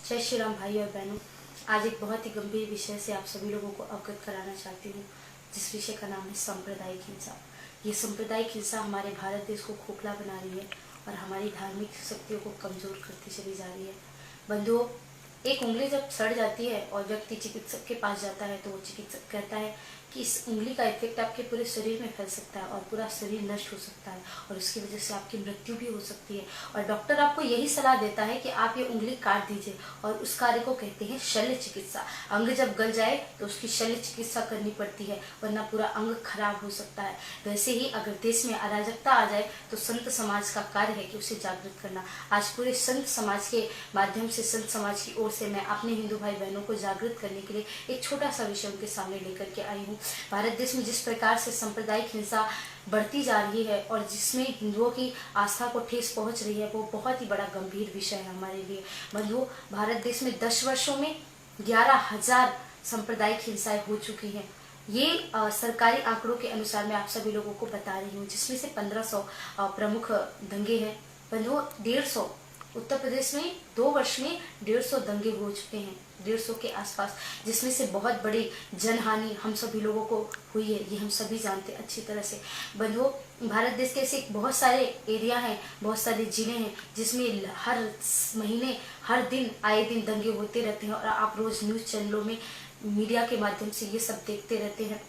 जय श्री राम भाई और बहनों। आज एक बहुत ही गंभीर विषय से आप सभी लोगों को अवगत कराना चाहती हूँ, जिस विषय का नाम है सांप्रदायिक हिंसा। ये सांप्रदायिक हिंसा हमारे भारत देश को खोखला बना रही है और हमारी धार्मिक शक्तियों को कमजोर करती चली जा रही है। बंधुओं, एक उंगली जब सड़ जाती है और व्यक्ति चिकित्सक के पास जाता है तो वो चिकित्सक कहता है कि इस उंगली का इफेक्ट आपके पूरे शरीर में फैल सकता है और पूरा शरीर नष्ट हो सकता है और उसकी वजह से आपकी मृत्यु भी हो सकती है। और डॉक्टर आपको यही सलाह देता है कि आप ये उंगली काट दीजिए और उस कार्य को कहते हैं शल्य चिकित्सा। अंग जब गल जाए तो उसकी शल्य चिकित्सा करनी पड़ती है, वरना पूरा अंग खराब हो सकता है। वैसे ही अगर देश में अराजकता आ जाए तो संत समाज का कार्य है कि उसे जागृत करना। आज पूरे संत समाज के माध्यम से, संत समाज की ओर से मैं अपने हिंदू भाई बहनों को जागृत करने के लिए एक छोटा सा विषय उनके सामने लेकर के आई हूँ। भारत देश में जिस प्रकार से सांप्रदायिक हिंसा बढ़ती जा रही है और जिसमें हिंदुओं की आस्था को ठेस पहुंच रही है, वो बहुत ही बड़ा गंभीर विषय है हमारे लिए। बंधुओं, भारत देश में 10 वर्षों में 11,000 सांप्रदायिक हिंसाएं हो चुकी हैं। ये सरकारी आंकड़ों के अनुसार मैं आप सभी लोगों को बता रही हूँ, जिसमें से 1500 प्रमुख दंगे हैं। बंधुओं, 150 उत्तर प्रदेश में 2 वर्ष में 150 दंगे हो चुके हैं, 150 के आसपास, जिसमें से बहुत बड़ी जनहानि हम सभी लोगों को हुई है, ये हम सभी जानते हैं अच्छी तरह से। बंधुओं, भारत देश के ऐसे बहुत सारे एरिया हैं, बहुत सारे जिले हैं जिसमें हर महीने, हर दिन, आए दिन दंगे होते रहते हैं और आप रोज न्यूज़ चैनलों में, मीडिया के माध्यम से ये सब देखते रहते हैं।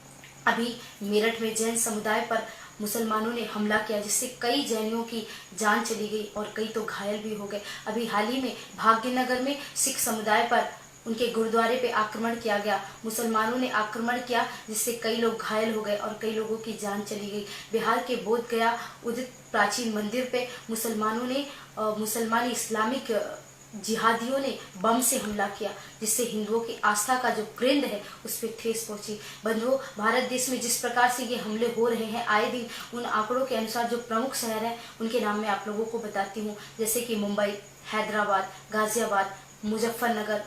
अभी मेरठ में जैन समुदाय पर मुसलमानों ने हमला किया, जिससे कई जैनियों की जान चली गई और कई तो घायल भी हो गए। अभी हाल ही में भाग्यनगर में सिख समुदाय पर, उनके गुरुद्वारे पे आक्रमण किया गया, मुसलमानों ने आक्रमण किया, जिससे कई लोग घायल हो गए और कई लोगों की जान चली गई। बिहार के बोध गया उदित प्राचीन मंदिर पे मुसलमानों ने, मुसलमान इस्लामिक जिहादियों ने बम से हमला किया, जिससे हिंदुओं की आस्था का जो केंद्र है उस पर ठेस पहुंची। बंधुओं, भारत देश में जिस प्रकार से ये हमले हो रहे हैं आए दिन, उन आंकड़ों के अनुसार जो प्रमुख शहर हैं उनके नाम मैं आप लोगों को बताती हूँ, जैसे कि मुंबई, हैदराबाद, गाजियाबाद, मुजफ्फरनगर,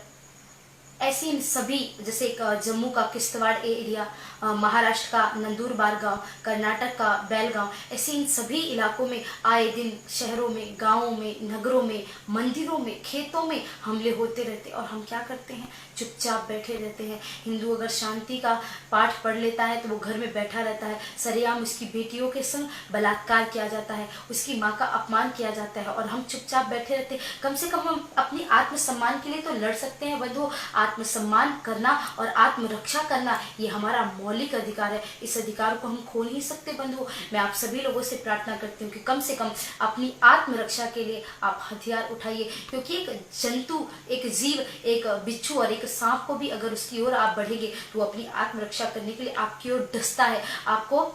ऐसी इन सभी, जैसे जम्मू का किश्तवाड़ एरिया, महाराष्ट्र का नंदुरबार गांव, कर्नाटक का बेलगांव, ऐसे इन सभी इलाकों में आए दिन शहरों में, गांवों में, नगरों में, मंदिरों में, खेतों में हमले होते रहते हैं। और हम क्या करते हैं? चुपचाप बैठे रहते हैं। हिंदू अगर शांति का पाठ पढ़ लेता है तो वो घर में बैठा रहता है। सरेआम उसकी बेटियों के संग बलात्कार किया जाता है, उसकी माँ का अपमान किया जाता है और हम चुपचाप बैठे रहते हैं। कम से कम हम अपनी आत्मसम्मान के लिए तो लड़ सकते हैं बंधुओं। आत्मसम्मान करना और आत्मरक्षा करना ये हमारा मौलिक अधिकार है। इस अधिकार को हम खो नहीं सकते बंधुओं। मैं आप सभी लोगों से प्रार्थना करती हूँ कि कम से कम अपनी आत्मरक्षा के लिए आप हथियार उठाइए, क्योंकि एक जंतु, एक जीव, एक बिच्छू और एक सांप को भी अगर उसकी ओर आप बढ़ेंगे तो वो अपनी आत्मरक्षा करने के लिए आपकी ओर डसता है, आपको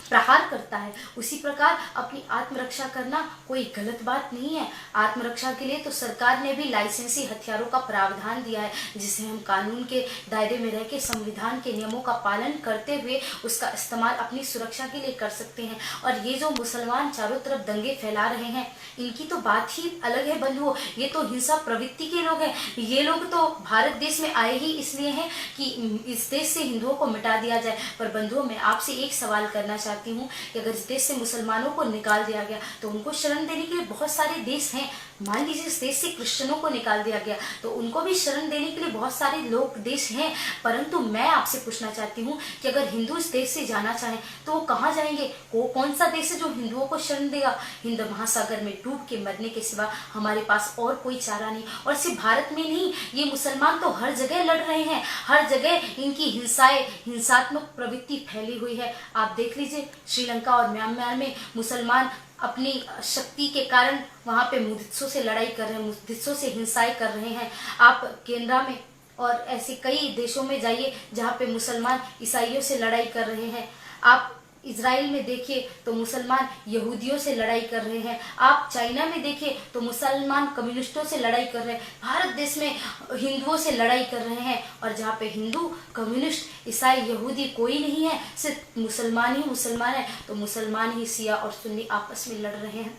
प्रहार करता है। उसी प्रकार अपनी आत्मरक्षा करना कोई गलत बात नहीं है। आत्मरक्षा के लिए तो सरकार ने भी लाइसेंसी हथियारों का प्रावधान दिया है, जिसे हम कानून के दायरे में रह के संविधान के नियमों का पालन करते हुए उसका इस्तेमाल अपनी सुरक्षा के लिए कर सकते हैं। और ये जो मुसलमान चारों तरफ दंगे फैला रहे हैं, इनकी तो बात ही अलग है बंधुओं। ये तो हिंसा प्रवृत्ति के लोग हैं। ये लोग तो भारत देश में आए ही इसलिए हैं कि इस देश से हिंदुओं को मिटा दिया जाए। पर बंधुओं, मैं आपसे एक सवाल करना चाहती हूँ कि अगर इस देश से मुसलमानों को निकाल दिया गया तो उनको शरण देने के लिए बहुत सारे देश हैं। मान लीजिए इस देश से क्रिश्चियनों को निकाल दिया गया तो उनको भी शरण देने के लिए बहुत सारे लोग, देश हैं। परंतु मैं आपसे पूछना चाहती हूँ कि अगर हिंदू इस देश से जाना चाहें तो वो कहाँ जाएंगे? वो कौन सा देश है जो हिंदुओं को शरण देगा? हिंद महासागर में डूब के मरने के सिवा हमारे पास और कोई चारा नहीं। और सिर्फ भारत में नहीं, ये मुसलमान तो हर जगह लड़ रहे हैं, हर जगह इनकी हिंसाएं, हिंसात्मक प्रवृत्ति फैली हुई है। आप देख लीजिए, श्रीलंका और म्यांमार में मुसलमान अपनी शक्ति के कारण वहां पे मुद्दिसों से लड़ाई कर रहे हैं, मुद्दिसों से हिंसाएं कर रहे हैं। आप केनरा में और ऐसे कई देशों में जाइए जहां पे मुसलमान ईसाइयों से लड़ाई कर रहे हैं। आप इजराइल में देखिए तो मुसलमान यहूदियों से लड़ाई कर रहे हैं। आप चाइना में देखिए तो मुसलमान कम्युनिस्टों से लड़ाई कर रहे हैं। भारत देश में हिंदुओं से लड़ाई कर रहे हैं, और जहाँ पे हिंदू, कम्युनिस्ट, ईसाई, यहूदी कोई नहीं है, सिर्फ मुसलमान ही मुसलमान है, तो मुसलमान ही शिया और सुन्नी आपस में लड़ रहे हैं।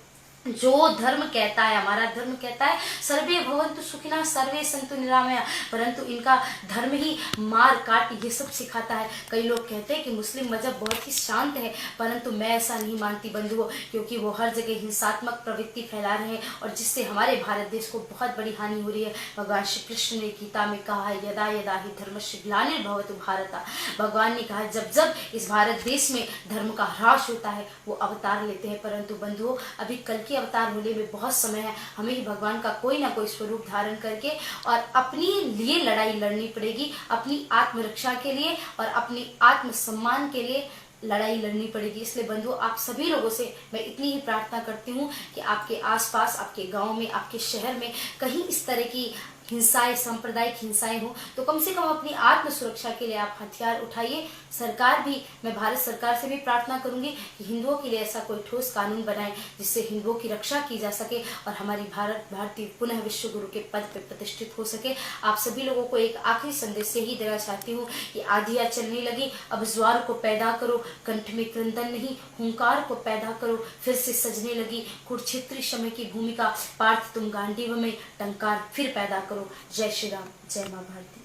जो धर्म कहता है, हमारा धर्म कहता है सर्वे भवन्तु सुखिनः सर्वे सन्तु निरामया, परंतु इनका धर्म ही मार काट ये सब सिखाता है। कई लोग कहते हैं कि मुस्लिम मजहब बहुत ही शांत है, परंतु मैं ऐसा नहीं मानती बंधुओं, क्योंकि वो हर जगह हिंसात्मक प्रवृत्ति फैला रहे हैं और जिससे हमारे भारत देश को बहुत बड़ी हानि हो रही है। भगवान श्री कृष्ण ने गीता में कहा है, यदा यदा ही धर्मस्य ग्लानिर्भवतु भारत, भगवान ने कहा जब जब इस भारत देश में धर्म का ह्रास होता है वो अवतार लेते हैं। परंतु बंधुओं, अभी कल के अवतार होने में बहुत समय है, हमें ही भगवान का कोई ना कोई स्वरूप धारण करके और अपने लिए लड़ाई लड़नी पड़ेगी, अपनी आत्मरक्षा के लिए और अपनी आत्मसम्मान के लिए लड़ाई लड़नी पड़ेगी। इसलिए बंधुओं, आप सभी लोगों से मैं इतनी ही प्रार्थना करती हूँ कि आपके आसपास, आपके गांव में, आपके शहर में कहीं इस तरह की हिंसाएं, सांप्रदायिक हिंसाएं हो तो कम से कम अपनी आत्म सुरक्षा के लिए आप हथियार उठाइए। सरकार भी, मैं भारत सरकार से भी प्रार्थना करूंगी कि हिंदुओं के लिए ऐसा कोई ठोस कानून बनाए जिससे हिंदुओं की रक्षा की जा सके और हमारी भारतीय पुनः विश्व गुरु के पद पर प्रतिष्ठित हो सके। आप सभी लोगों को एक आखिरी संदेश यही देना चाहती हूँ कि आंधियां चलने लगी, अब ज्वार को पैदा करो, कंठ में क्रंदन नहीं, हुंकार को पैदा करो, फिर से सजने लगी कुरुक्षेत्र समय की भूमिका, पार्थ तुम गांडीव में टंकार फिर पैदा करो। जय श्री राम, जय मां भारती।